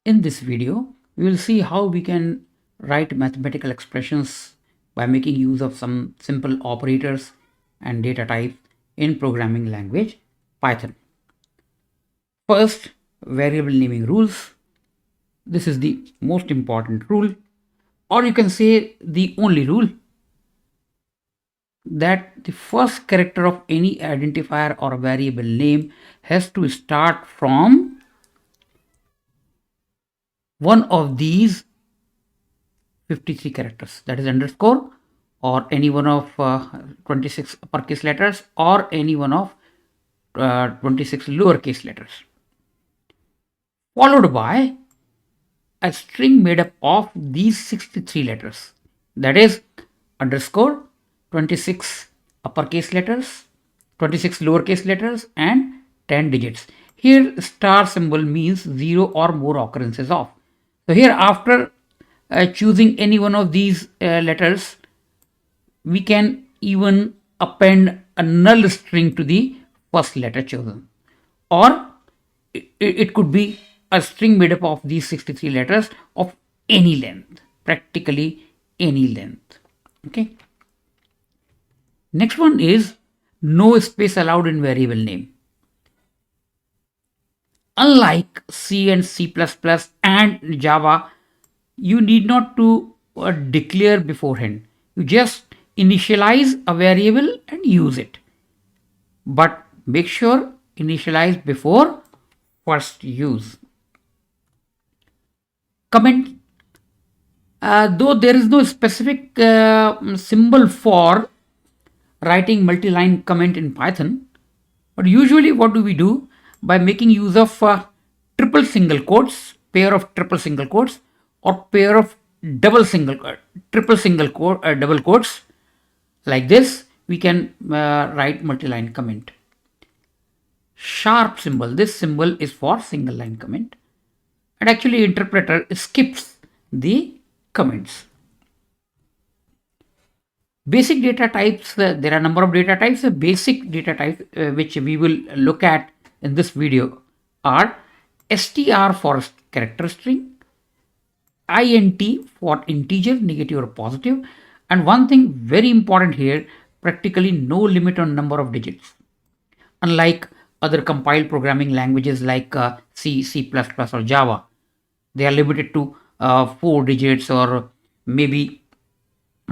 In this video, we will see how we can write mathematical expressions by making use of some simple operators and data types in programming language Python. First, variable naming rules. This is the most important rule, or you can say the only rule, that the first character of any identifier or variable name has to start from one of these 53 characters, that is underscore, or any one of 26 uppercase letters, or any one of 26 lowercase letters, followed by a string made up of these 63 letters, that is underscore, 26 uppercase letters, 26 lowercase letters, and 10 digits. Here star symbol means 0 or more occurrences of. So here, after choosing any one of these letters, we can even append a null string to the first letter chosen, or it could be a string made up of these 63 letters of any length, practically any length. Okay. Next one is no space allowed in variable name. Unlike C and C++ and Java, you need not to declare beforehand. You just initialize a variable and use it. But make sure initialize before first use. Comment. Though there is no specific symbol for writing multi-line comment in Python, but usually what do we do? By making use of triple single quotes, pair of triple single quotes, or pair of triple single quote, double quotes, like this, we can write multi-line comment. Sharp symbol, this symbol is for single line comment, and actually interpreter skips the comments. Basic data types, there are a number of data types. The basic data types which we will look at in this video are str for character string, int for integer, negative or positive, and one thing very important here, practically no limit on number of digits. Unlike other compiled programming languages like C, C++ or Java, they are limited to 4 digits or maybe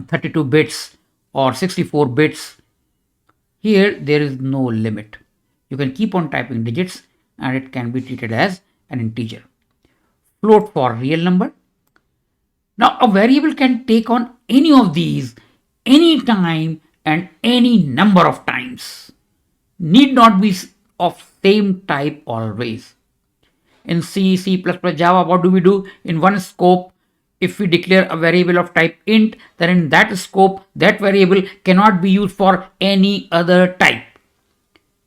32 bits or 64 bits. Here there is no limit. You can keep on typing digits and it can be treated as an integer. Float for real number. Now a variable can take on any of these any time and any number of times. Need not be of same type always. In C, C++, Java, what do we do? In one scope, if we declare a variable of type int, then in that scope, that variable cannot be used for any other type.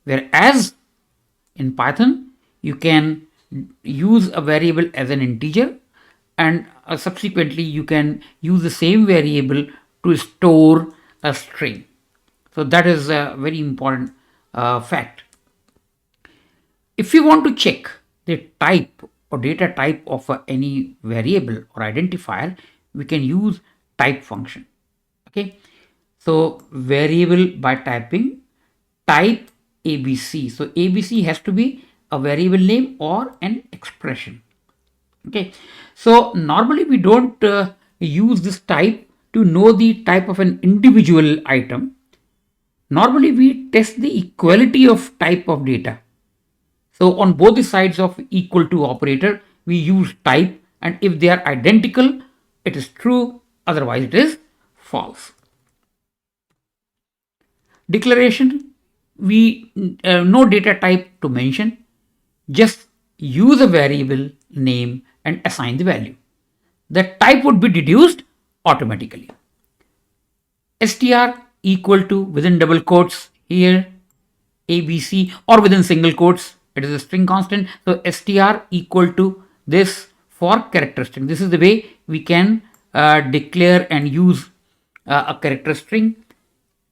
Whereas in Python, you can use a variable as an integer, and subsequently you can use the same variable to store a string. So that is a very important fact. If you want to check the type or data type of any variable or identifier, we can use type function. Okay, so variable by typing type abc. So abc has to be a variable name or an expression. Okay, so normally we don't use this type to know the type of an individual item. Normally we test the equality of type of data. So on both the sides of equal to operator, we use type, and if they are identical, it is true, otherwise it is false. Declaration, we no data type to mention, just use a variable name and assign the value. The type would be deduced automatically. Str equal to, within double quotes here, abc, or within single quotes, it is a string constant. So str equal to this for character string. This is the way we can declare and use a character string.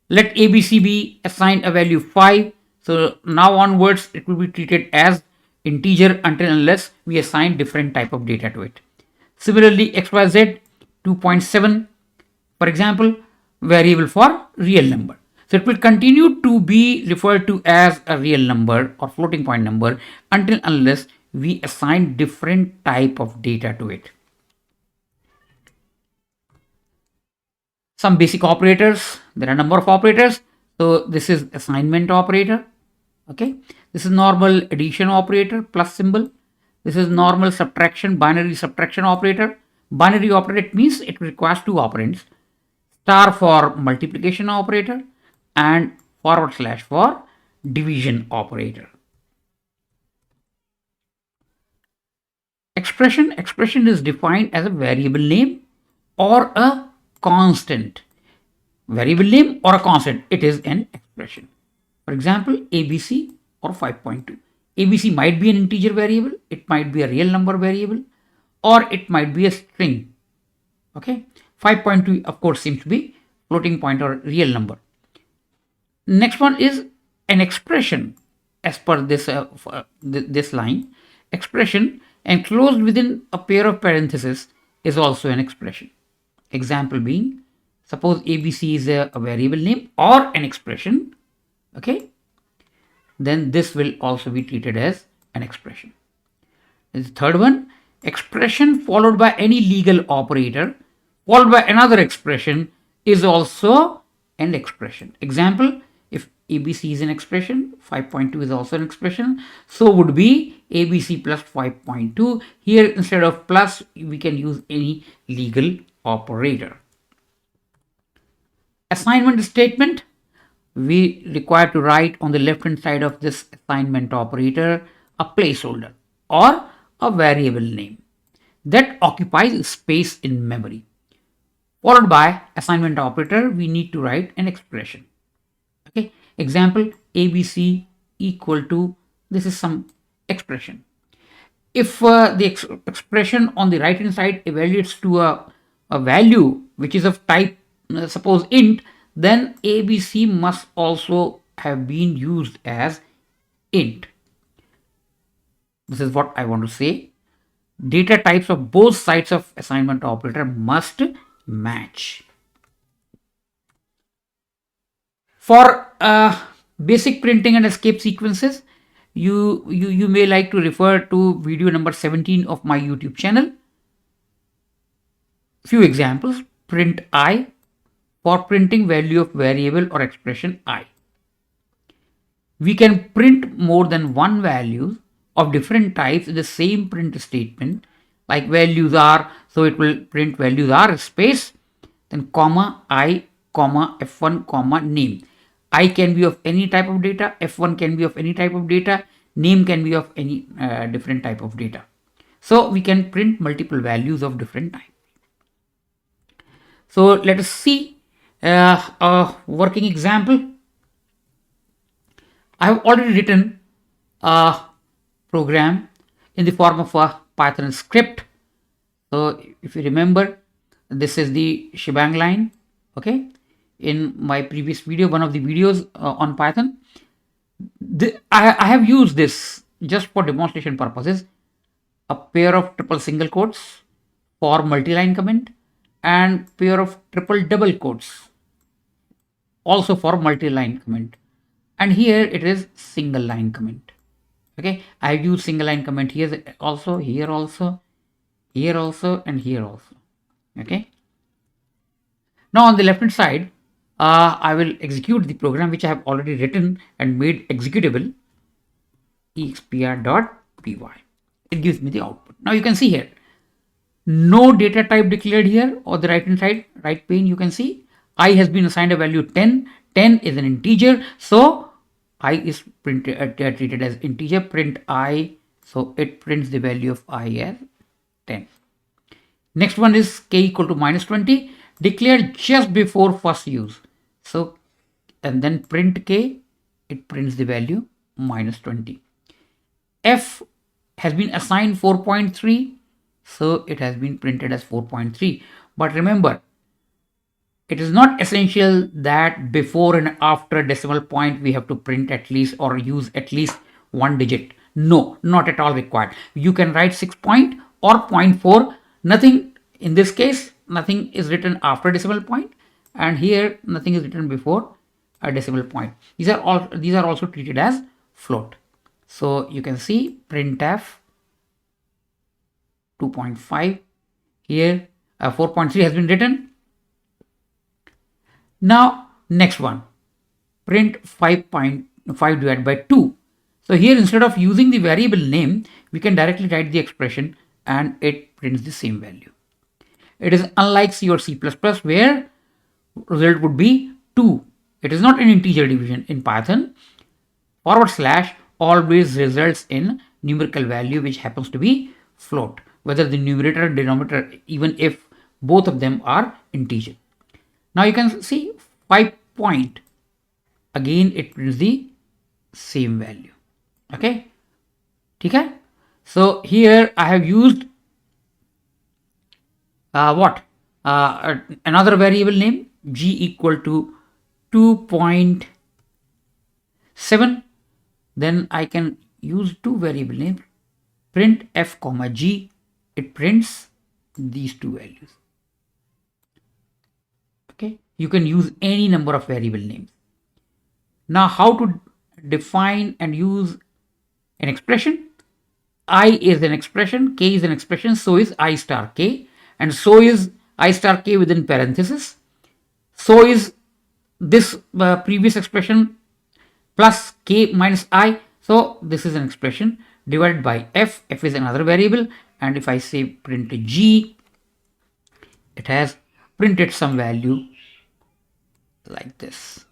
Let abc be assigned a value 5. So now onwards it will be treated as integer until unless we assign different type of data to it. Similarly, xyz 2.7, for example, variable for real number. So it will continue to be referred to as a real number or floating point number until unless we assign different type of data to it. Some basic operators. There are a number of operators. So this is assignment operator. Okay. This is normal addition operator, plus symbol. This is normal subtraction, binary subtraction operator. Binary operator means it requires two operands. Star for multiplication operator and forward slash for division operator. Expression. Expression is defined as a variable name or a constant. Variable name or a constant. It is an expression. For example, ABC or 5.2. ABC might be an integer variable, it might be a real number variable, or it might be a string. Okay, 5.2 of course seems to be floating point or real number. Next one is an expression as per this line. Expression enclosed within a pair of parentheses is also an expression. Example being, suppose ABC is a variable name or an expression. Okay, then this will also be treated as an expression. The third one, expression followed by any legal operator followed by another expression is also an expression. Example, if ABC is an expression, 5.2 is also an expression, so would be ABC plus 5.2. Here instead of plus we can use any legal operator. Assignment statement. We require to write on the left hand side of this assignment operator a placeholder or a variable name that occupies space in memory. Followed by assignment operator, we need to write an expression. Okay, example, ABC equal to, this is some expression. If the expression on the right hand side evaluates to a value which is of type suppose int, then ABC must also have been used as int. This is what I want to say. Data types of both sides of assignment operator must match. For basic printing and escape sequences, you may like to refer to video number 17 of my YouTube channel. Few examples. Print I for printing value of variable or expression I. We can print more than one value of different types in the same print statement, like values are, so it will print values are space, then comma I, comma F1, comma name. I can be of any type of data, F1 can be of any type of data, name can be of any different type of data. So we can print multiple values of different types. So let us see a working example. I have already written a program in the form of a Python script. So if you remember, this is the shebang line. Okay, in my previous video, one of the videos on Python, I have used this just for demonstration purposes. A pair of triple single quotes for multi-line comment and pair of triple double quotes also for multi-line comment, and here it is single line comment. Okay, I have used single line comment here also, here also, here also, and here also. Okay, now on the left hand side, I will execute the program which I have already written and made executable, expr.py. It gives me the output. Now you can see here, no data type declared here. On the right hand side, right pane, you can see I has been assigned a value 10. 10 is an integer, so I is treated as integer. Print I, so it prints the value of I as 10. Next one is k equal to minus 20, declared just before first use. So, and then print k, it prints the value minus 20. F has been assigned 4.3, so it has been printed as 4.3. But remember, it is not essential that before and after decimal point we have to print at least or use at least one digit. No, not at all required. You can write 6 point or 0.4. Nothing in this case, nothing is written after decimal point, and here nothing is written before a decimal point. These are also treated as float. So you can see printf 2.5 here, 4.3 has been written. Now next one, print 5.5 divided by 2. So here, instead of using the variable name, we can directly write the expression and it prints the same value. It is unlike C or C++ where result would be 2. It is not an integer division. In Python, / always results in numerical value which happens to be float, whether the numerator and denominator, even if both of them are integer. Now you can see 5 point, again it prints the same value. Okay, okay. So here I have used another variable name, g equal to 2.7. Then I can use two variable names, print f comma g. It prints these two values. Okay, you can use any number of variable names. Now how to define and use an expression? I is an expression, k is an expression, so is I star k, and so is I star k within parenthesis. So is this previous expression plus k minus I. So this is an expression divided by f. F is another variable, and if I say print g, it has printed some value like this.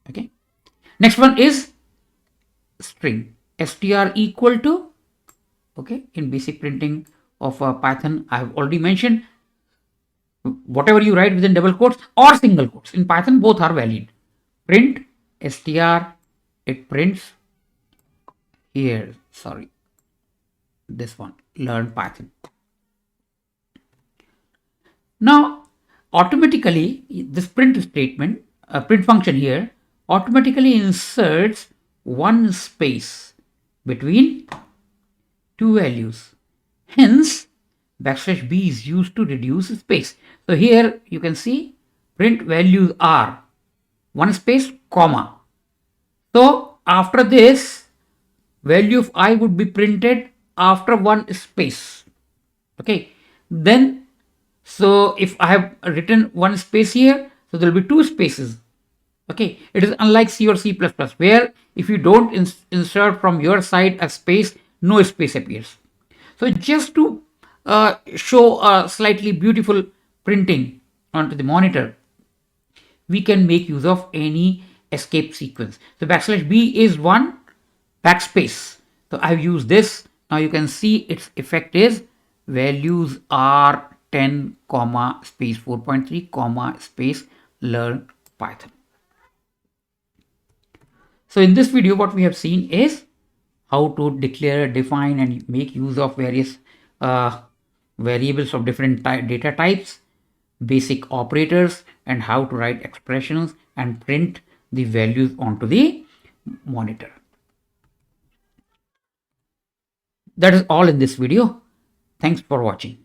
Okay. Next one is string, str equal to, okay, in basic printing of Python, I have already mentioned, whatever you write within double quotes or single quotes, in Python both are valid. Print str, it prints here, sorry, this one, learn Python. Now automatically this print statement, print function here automatically inserts one space between two values. Hence \b is used to reduce space. So here you can see print values are one space comma. So after this, value of I would be printed after one space. Okay, then so if I have written one space here, so there will be two spaces. Okay, it is unlike C or C++ where if you don't insert from your side a space, no space appears. So just to show a slightly beautiful printing onto the monitor, we can make use of any escape sequence. So \b is one backspace. So I've used this. Now you can see its effect is values are 10 comma space 4.3 comma space learn Python. So in this video, what we have seen is how to declare, define, and make use of various variables of different data types, basic operators, and how to write expressions and print the values onto the monitor. That is all in this video. Thanks for watching.